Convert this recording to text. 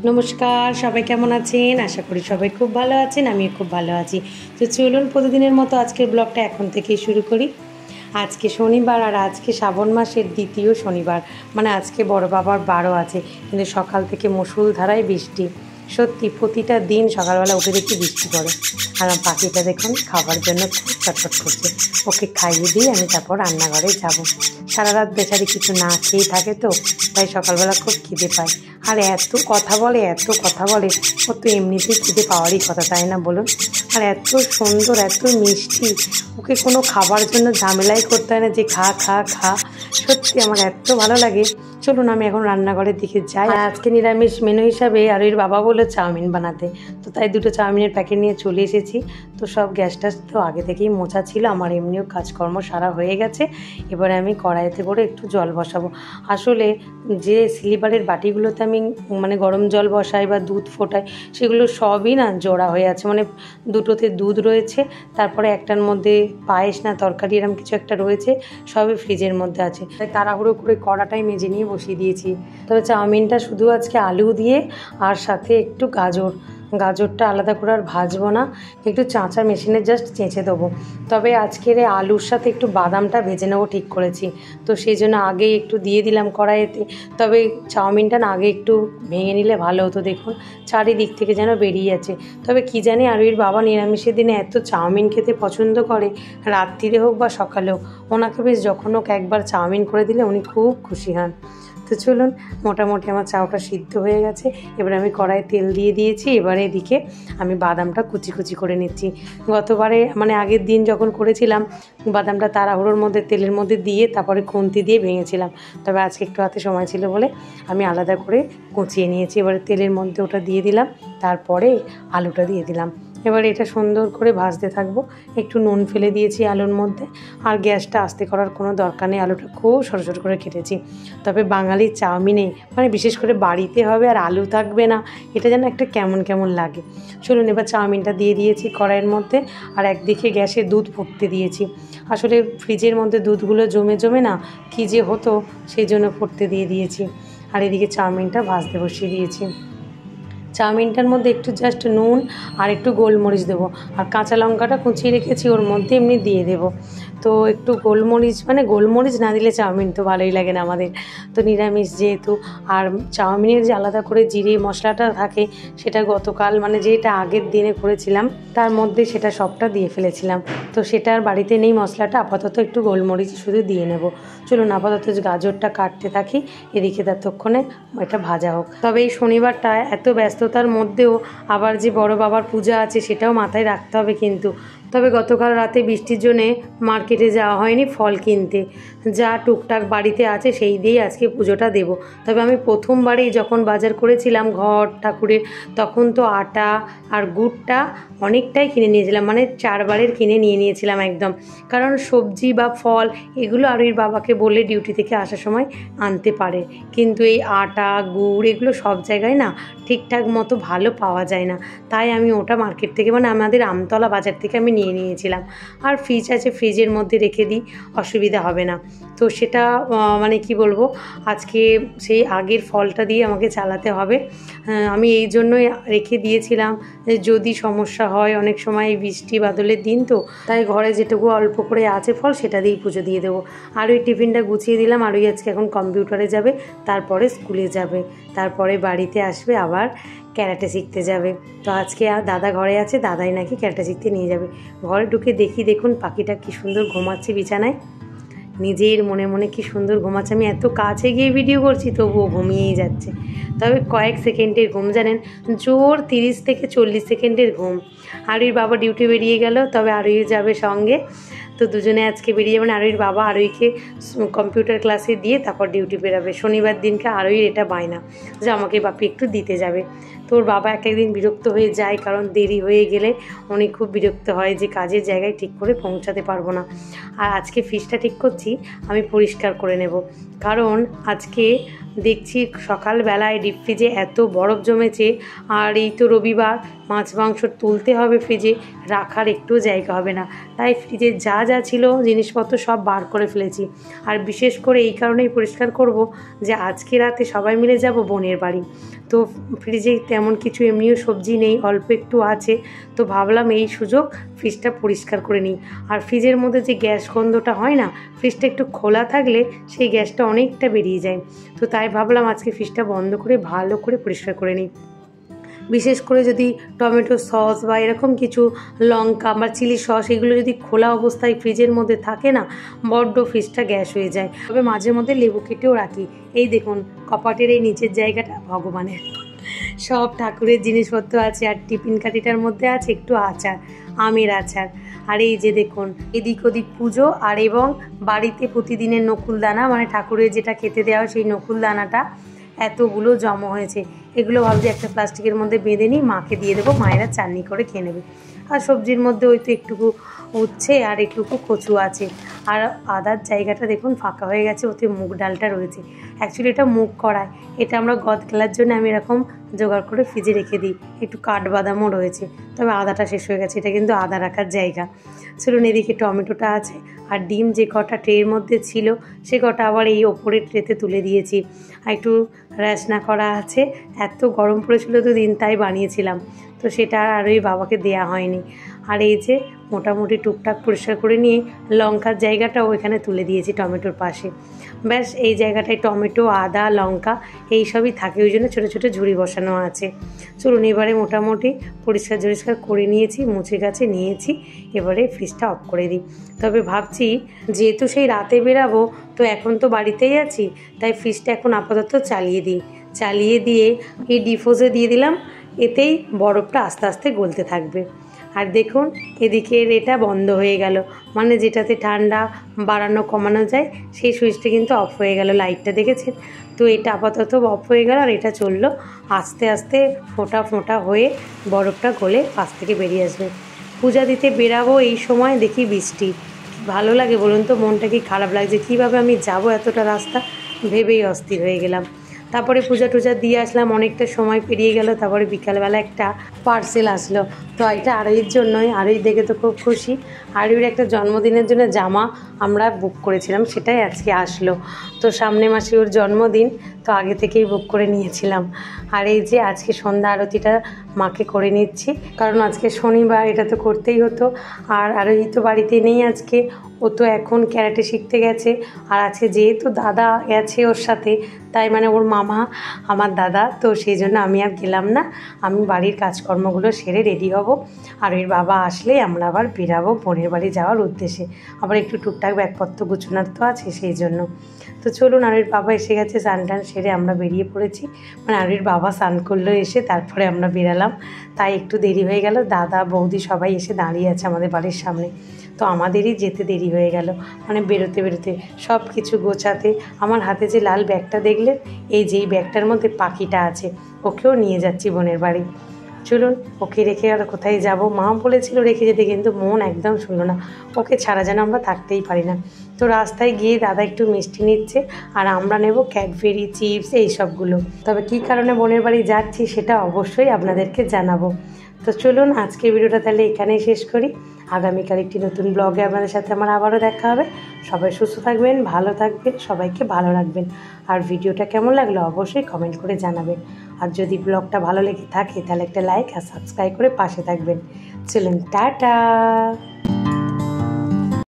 নমস্কার, সবাই কেমন আছেন? আশা করি সবাই খুব ভালো আছেন, আমিও খুব ভালো আছি। তো চলুন প্রতিদিনের মতো আজকের ব্লগটা এখন থেকেই শুরু করি। আজকে শনিবার আর আজকে শ্রাবণ মাসের দ্বিতীয় শনিবার, মানে আজকে বড় বাবার বারও আছে, কিন্তু সকাল থেকে মুষলধারায় বৃষ্টি। সত্যি প্রতিটা দিন সকালবেলা উঠে দেখি বৃষ্টি পড়ে। আর আমার পাখিটা দেখুন খাবার জন্য খুব ছটফট করছে। ওকে খাইয়ে দিয়ে আমি তারপর রান্নাঘরে যাব। সারা রাত বেচারি কিছু না খেয়ে থাকে, তো তাই সকালবেলা খুব খিদে পায়। আর এত কথা বলে ও তো এমনিতেই খিদে পাওয়ারই কথা, তাই না বলুন? আর এত সুন্দর, এত মিষ্টি, ওকে কোনো খাবার জন্য ঝামেলাই করতে হয় না যে খা খা খা। সত্যি আমার এত ভালো লাগে। চলুন আমি এখন রান্নাঘরের দিকে যাই। আজকে নিরামিষ মেনু হিসাবে আরুইর বাবা বললো চাউমিন বানাতে, তো তাই দুটো চাউমিনের প্যাকেট নিয়ে চলে এসেছি। তো সব গ্যাসটা তো আগে থেকেই মোছা ছিল, আমার এমনিও কাজকর্ম সারা হয়ে গেছে। এবারে আমি কড়াইতে করে একটু জল বসাবো। আসলে যে সিলিভারের বাটিগুলোতে আমি মানে গরম জল বসাই বা দুধ ফোটাই, সেগুলো সবই না জোড়া হয়ে আছে, মানে দুটোতে দুধ রয়েছে, তারপরে একটার মধ্যে পায়েস না তরকারি এরকম কিছু একটা রয়েছে, সবই ফ্রিজের মধ্যে আছে। তাই তাড়াহুড়ো করে কড়াটাই মেজে নিয়ে বসিয়ে দিয়েছি। তবে চাউমিনটা শুধু আজকে আলু দিয়ে আর সাথে একটু গাজরটা আলাদা করে আর ভাজবো না, একটু চাঁচা মেশিনে জাস্ট চেঁচে দেবো। তবে আজকের আলুর সাথে একটু বাদামটা ভেজে নেবো ঠিক করেছি, তো সেই জন্য আগেই একটু দিয়ে দিলাম কড়াইতে। তবে চাউমিনটা না আগে একটু ভেঙে নিলে ভালো হতো, দেখুন চারিদিক থেকে যেন বেরিয়ে যাচ্ছে। তবে কি জানি আরুইর বাবা নিরামিষের দিনে এত চাউমিন খেতে পছন্দ করে, রাত্রিরে হোক বা সকালে হোক, ওনাকে বেশ যখন হোক একবার চাউমিন করে দিলে উনি খুব খুশি হন। তো চলুন, মোটামুটি আমার চাউটা সিদ্ধ হয়ে গেছে। এবারে আমি কড়াইয়ে তেল দিয়ে দিয়েছি। এবারে এদিকে আমি বাদামটা কুচি কুচি করে নিচ্ছি। গতবারে মানে আগের দিন যখন করেছিলাম, বাদামটা তাড়াহুড়োর মধ্যে তেলের মধ্যে দিয়ে তারপরে খুন্তি দিয়ে ভেঙেছিলাম। তবে আজকে একটু হাতে সময় ছিল বলে আমি আলাদা করে কুচিয়ে নিয়েছি। এবারে তেলের মধ্যে ওটা দিয়ে দিলাম, তারপরে আলুটা দিয়ে দিলাম। এবার এটা সুন্দর করে ভাজতে থাকবো। একটু নুন ফেলে দিয়েছি আলুর মধ্যে, আর গ্যাসটা আস্তে করার কোনো দরকার নেই। আলুটা খুব ছোটো ছোটো করে কেটেছি। তবে বাঙালির চাউমিনে মানে বিশেষ করে বাড়িতে হবে আর আলু থাকবে না, এটা যেন একটা কেমন কেমন লাগে। চলুন এবার চাউমিনটা দিয়ে দিয়েছি কড়াইয়ের মধ্যে, আর একদিকে গ্যাসে দুধ ফুটতে দিয়েছি। আসলে ফ্রিজের মধ্যে দুধগুলো জমে জমে না কী যে হতো, সেই জন্য ফুটতে দিয়ে দিয়েছি। আর এদিকে চাউমিনটা ভাজতে বসিয়ে দিয়েছি। চাউমিনটার মধ্যে একটু জাস্ট নুন আর একটু গোলমরিচ দেবো, আর কাঁচা লঙ্কাটা কুচিয়ে রেখেছি ওর মধ্যে এমনি দিয়ে দেবো। তো একটু গোলমরিচ, মানে গোলমরিচ না দিলে চাউমিন তো ভালোই লাগে না আমাদের, তো নিরামিষ যেহেতু। আর চাউমিনের যে আলাদা করে জিরে মশলাটা থাকে, সেটা গতকাল মানে যেটা আগের দিনে করেছিলাম তার মধ্যে সেটা সবটা দিয়ে ফেলেছিলাম, তো সেটা আর বাড়িতে নেই মশলাটা। আপাতত একটু গোলমরিচ শুধু দিয়ে নেব। চলুন আপাতত গাজরটা কাটতে থাকি, এদিকে ততক্ষণে এটা ভাজা হোক। তবে এই শনিবারটা এত ব্যস্ততার মধ্যেও আবার যে বড় বাবার পূজা আছে সেটাও মাথায় রাখতে হবে কিন্তু। তবে গতকাল রাতে বৃষ্টির জন্যে মার্কেটে যাওয়া হয়নি ফল কিনতে, যা টুকটাক বাড়িতে আছে সেই দিয়েই আজকে পুজোটা দেব। তবে আমি প্রথমবারেই যখন বাজার করেছিলাম ঘর ঠাকুরের, তখন তো আটা আর গুড়টা অনেকটাই কিনে নিয়েছিলাম, মানে 4 বারের কিনে নিয়েছিলাম একদম। কারণ সবজি বা ফল এগুলো আরুইর বাবাকে বলে ডিউটি থেকে আসার সময় আনতে পারে, কিন্তু এই আটা গুড় এগুলো সব জায়গায় না ঠিকঠাক মতো ভালো পাওয়া যায় না। তাই আমি ওটা মার্কেট থেকে, মানে আমাদের আমতলা বাজার থেকে আমি নিয়ে নিয়েছিলাম। আর ফ্রিজ আছে, ফ্রিজের মধ্যে রেখে দিই, অসুবিধা হবে না। তো সেটা মানে কি বলবো, আজকে সেই আগের ফলটা দিয়ে আমাকে চালাতে হবে। আমি এই জন্যই রেখে দিয়েছিলাম যে যদি সমস্যা হয়, অনেক সময় বৃষ্টি বাদলের দিন তো, তাই ঘরে যেটুকু অল্প করে আছে ফল সেটা দিয়েই পুজো দিয়ে দেবো। আর ওই টিফিনটা গুছিয়ে দিলাম। আর ওই আজকে এখন কম্পিউটারে যাবে, তারপরে স্কুলে যাবে, তারপরে বাড়িতে আসবে, আবার ক্যারাটে শিখতে যাবে। তো আজকে আর দাদা ঘরে আছে, দাদাই নাকি ক্যারাটে শিখতে নিয়ে যাবে। ঘরে ঢুকে দেখুন পাখিটা কি সুন্দর ঘুমাচ্ছে বিছানায়, নিজের মনে মনে কি সুন্দর ঘুমাচ্ছে। আমি এত কাছে গিয়ে ভিডিও করছি তবুও ঘুমিয়েই যাচ্ছে। তবে কয়েক সেকেন্ডের ঘুম, জানেন, জোর 30 থেকে 40 সেকেন্ডের ঘুম। আরুইর বাবা ডিউটি বেরিয়ে গেল, তবে আরুই যাবে সঙ্গে। তো দুজনে আজকে বেরিয়ে যাবেন। আরুইর বাবা আরুইকে কম্পিউটার ক্লাসে দিয়ে তারপর ডিউটি বেরাবে। শনিবার দিনকে আরুইর এটা বায়না যে আমাকে বাপি একটু দিতে যাবে। তো ওর বাবা এক একদিন বিরক্ত হয়ে যায়, কারণ দেরি হয়ে গেলে উনি খুব বিরক্ত হয় যে কাজের জায়গায় ঠিক করে পৌঁছাতে পারবো না। আর আজকে ফ্রিজটা ঠিক করছি, আমি পরিষ্কার করে নেব, কারণ আজকে দেখছি সকালবেলায় ডিপ ফ্রিজে এত বরফ জমেছে। আর এই তো রবিবার, মাছ মাংস তুলতে হবে ফ্রিজে, রাখার একটুও জায়গা হবে না। তাই ফ্রিজে যা যা ছিল জিনিসপত্র সব বার করে ফেলেছি। আর বিশেষ করে এই কারণেই পরিষ্কার করব যে আজকে রাতে সবাই মিলে যাব বোনের বাড়ি। তো ফ্রিজে তেমন কিছু এমনিও সবজি নেই, অল্প একটু আছে। তো ভাবলাম এই সুযোগ ফ্রিজটা পরিষ্কার করে নিই। আর ফ্রিজের মধ্যে যে গ্যাস গন্ধটা হয় না, ফ্রিজটা একটু খোলা থাকলে সেই গ্যাসটা অনেকটা বেরিয়ে যায়। তো তাই ভাবলাম আজকে ফ্রিজটা বন্ধ করে ভালো করে পরিষ্কার করে নিই। বিশেষ করে যদি টমেটো সস বা এরকম কিছু লঙ্কা বা চিলি সস এগুলো যদি খোলা অবস্থায় ফ্রিজের মধ্যে থাকে না, বড্ড ফ্রিজটা গ্যাস হয়ে যায়। তবে মাঝে মধ্যে লেবু কেটেও রাখি। এই দেখুন কপাটের এই নিচের জায়গাটা ভগবানের, সব ঠাকুরের জিনিসপত্র আছে। আর টিফিন কাঠিটার মধ্যে আছে একটু আচার, আমের আচার। আর এই যে দেখুন এদিক ওদিক পুজো, আর এবং বাড়িতে প্রতিদিনের নকুলদানা, মানে ঠাকুরের যেটা খেতে দেওয়া সেই নকুলদানাটা এতগুলো জমা হয়েছে। এগুলো ভাবছি একটা প্লাস্টিকের মধ্যে বেঁধে নিই, মাকে দিয়ে দেবো, মায়েরা চাটনি করে খেয়ে নেবে। আর সবজির মধ্যে ওই তো একটুকু উচ্ছে আর একটুকু কচু আছে। আর আদার জায়গাটা দেখুন ফাঁকা হয়ে গেছে, ওতে মুগ ডালটা রয়েছে। অ্যাকচুয়ালি এটা মুগ কড়াই, এটা আমরা গদ খেলার জন্য আমি এরকম জোগাড় করে ফ্রিজে রেখে দিই। একটু কাঠবাদামও রয়েছে, তবে আদাটা শেষ হয়ে গেছে। এটা কিন্তু আদা রাখার জায়গা। চলুন, এদিকে টমেটোটা আছে, আর ডিম যে কটা ট্রের মধ্যে ছিল সে কটা আবার এই ওপরের ট্রেতে তুলে দিয়েছি। আর একটু রাসনা করা আছে, এত গরম পড়েছিল তো দিন, তাই বানিয়েছিলাম। তো সেটা আর ওই বাবাকে দেয়া হয়নি। আর এই যে মোটামুটি টুকটাক পরিষ্কার করে নিয়ে লঙ্কার জায়গাটাও এখানে তুলে দিয়েছি টমেটোর পাশে। ব্যাস এই জায়গাটায় টমেটো, আদা, লঙ্কা এইসবই থাকে, ওই জন্য ছোটো ছোটো ঝুড়ি বসানো আছে। চলুন, এবারে মোটামুটি পরিষ্কার করে নিয়েছি, মুছে গাছে নিয়েছি। এবারে ফ্রিজটা অফ করে দিই। তবে ভাবছি যেহেতু সেই রাতে বেরাবো, তো এখন তো বাড়িতেই আছি, তাই ফ্রিজটা এখন আপাতত চালিয়ে দিয়ে এই ডিফোজে দিয়ে দিলাম। এতেই বরফটা আস্তে আস্তে গলতে থাকবে। আর দেখুন এদিকের এটা বন্ধ হয়ে গেল, মানে যেটাতে ঠান্ডা বাড়ানো কমানো যায় সেই সুইচটা কিন্তু অফ হয়ে গেল, লাইটটা দেখেছেন? তো এটা আপাতত অফ হয়ে গেল, আর এটা চললো। আস্তে আস্তে ফোঁটা ফোঁটা হয়ে বরফটা গলে পাশ থেকে বেরিয়ে আসবে। পূজা দিতে বেরাবো এই সময়, দেখি বৃষ্টি। ভালো লাগে বলুন তো, মনটা কি খারাপ লাগছে, কীভাবে আমি যাব এতটা রাস্তা ভেবেই অস্থির হয়ে গেলাম। তারপরে পূজা টুজা দিয়ে আসলাম, অনেকটা সময় পেরিয়ে গেল। তারপরে বিকালবেলা একটা পার্সেল আসলো, তো এটা আরইর জন্যই। আরই দেখে তো খুব খুশি। আরইর একটা জন্মদিনের জন্য জামা আমরা বুক করেছিলাম, সেটাই আজকে আসলো। তো সামনে মাসে ওর জন্মদিন, তো আগে থেকেই বুক করে নিয়েছিলাম। আর এই যে আজকে সন্ধ্যা আরতিটা মাকে করে নিচ্ছি, কারণ আজকে শনিবার, এটা তো করতেই হতো। আর আরই তো বাড়িতে নেই আজকে, ও তো এখন ক্যারাটে শিখতে গেছে। আর আজকে যেহেতু দাদা গেছে ওর সাথে, তাই মানে ওর মামা আমার দাদা, তো সেই জন্য আমি আর গেলাম না। আমি বাড়ির কাজকর্মগুলো সেরে রেডি হব। আর এর বাবা আসলে আমরা আবার বেরাবো বোনের বাড়ি যাওয়ার উদ্দেশ্যে। আবার একটু টুকটাক ব্যাগপত্র গুছানোর তো আছে, সেই জন্য। তো চলুন, আরুর বাবা এসে গেছে, স্নান টান সেরে আমরা বেরিয়ে পড়েছি। মানে আরুর বাবা স্নান করলো এসে, তারপরে আমরা বেরালাম, তাই একটু দেরি হয়ে গেল। দাদা বৌদি সবাই এসে দাঁড়িয়ে আছে আমাদের বাড়ির সামনে। তো আমাদেরই যেতে দেরি হয়ে গেল, মানে বেরোতে সব কিছু গোছাতে। আমার হাতে যে লাল ব্যাগটা দেখলেন, এই যেই ব্যাগটার মধ্যে পাখিটা আছে, ওকেও নিয়ে যাচ্ছি বোনের বাড়ি। চলুন, ওকে রেখে আর কোথায় যাব? মা বলেছিল রেখে যেতে, কিন্তু মন একদম শুনলো না। ওকে ছাড়া যেন আমরা থাকতেই পারি না। তো রাস্তায় গিয়ে দাদা একটু মিষ্টি নিচ্ছে, আর আমরা নেব ক্যাডবেরি, চিপস, এই সবগুলো। তবে কী কারণে বোনের বাড়ি যাচ্ছি সেটা অবশ্যই আপনাদেরকে জানাবো। তো চলুন, আজকের ভিডিওটা তাহলে এখানেই শেষ করি। আগামীকাল একটি নতুন ব্লগে আপনাদের সাথে আমার আবারও দেখা হবে। সবাই সুস্থ থাকবেন, ভালো থাকবেন, সবাইকে ভালো রাখবেন। আর ভিডিওটা কেমন লাগলো অবশ্যই কমেন্ট করে জানাবেন। আর যদি ব্লগটা ভালো লেগে থাকে তাহলে একটা লাইক আর সাবস্ক্রাইব করে পাশে থাকবেন। চলুন, টাটা।